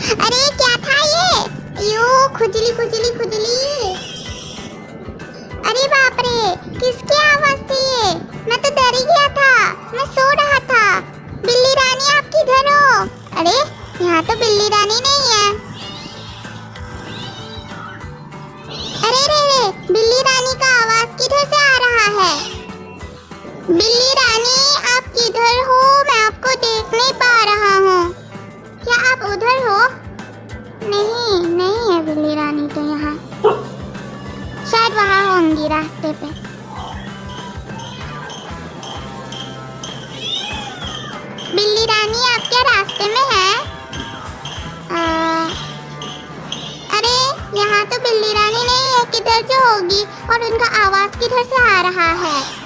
अरे क्या था ये? यू खुजली खुजली खुजली। अरे बाप रे, किसकी आवाज थी ये? मैं तो डर ही गया था, मैं सो रहा था। बिल्ली रानी आप किधर हो? अरे यहाँ तो बिल्ली रानी नहीं है। अरे रे, बिल्ली रानी का आवाज किधर से आ रहा है? बिल्ली रानी आप किधर हो? मैं आपको देख नहीं पा रहा हूँ। क्या आप उधर हो? नहीं है बिल्ली रानी तो यहाँ, शायद वहाँ होंगी रास्ते पे। बिल्ली रानी आप क्या रास्ते में हैं? अरे यहाँ तो बिल्ली रानी नहीं है, किधर से होगी? और उनका आवाज किधर से आ रहा है?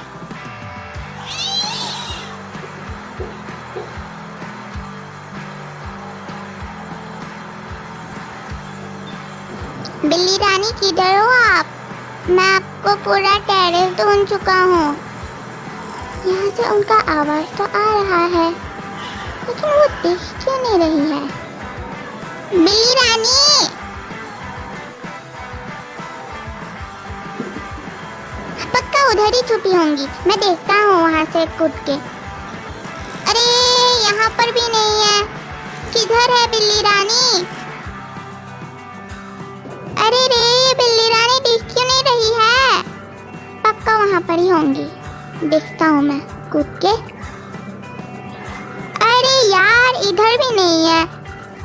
बिल्ली रानी किधर हो आप? मैं आपको पूरा टेरेस ढूंढ चुका हूँ। यहाँ से उनका आवाज तो आ रहा है, लेकिन वो दिख क्यों नहीं रही है? बिल्ली रानी! पक्का उधर ही छुपी होंगी, मैं देखता हूँ वहाँ से कूद के। अरे यहाँ पर भी नहीं है, किधर है बिल्ली रानी? अरे रे, बिल्ली रानी दिख क्यों नहीं रही है? पक्का वहाँ पर ही होंगी, देखता हूँ मैं कूद के। अरे यार, इधर भी नहीं है,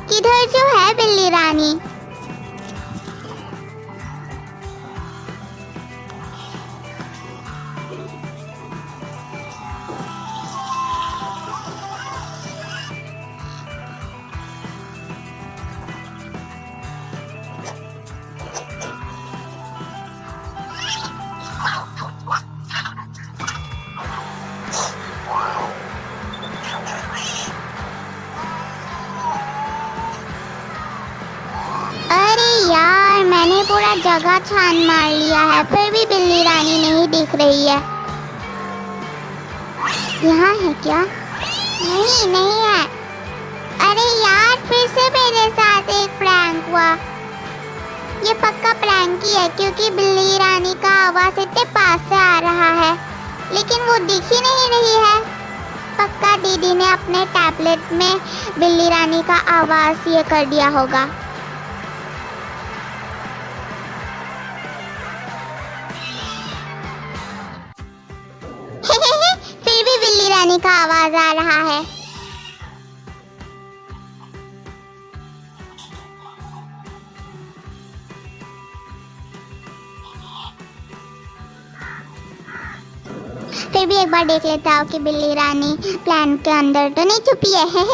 किधर जो है बिल्ली रानी? यार, मैंने पूरा जगह छान मार लिया है, फिर भी बिल्ली रानी नहीं दिख रही है। यहाँ है क्या? नहीं है। अरे यार, फिर से मेरे साथ एक प्रैंक हुआ। ये पक्का प्रैंक ही है, क्योंकि बिल्ली रानी का आवाज इतने पास से आ रहा है, लेकिन वो दिख ही नहीं रही है। पक्का दीदी ने अपने टैबलेट में बिल्ली रानी का आवाज ये कर दिया होगा। फिर भी बिल्ली रानी का आवाज आ रहा है। फिर भी एक बार देख लेता हूँ कि बिल्ली रानी प्लान के अंदर तो नहीं छुपी है।